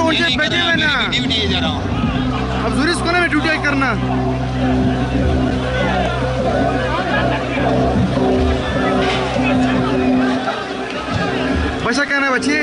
Phone से बैठे हुए ना, ड्यूटी जा रहा हूँ। अब जरूरी इसको ना मैं ड्यूटी करना। पैसा कहना है बच्चे।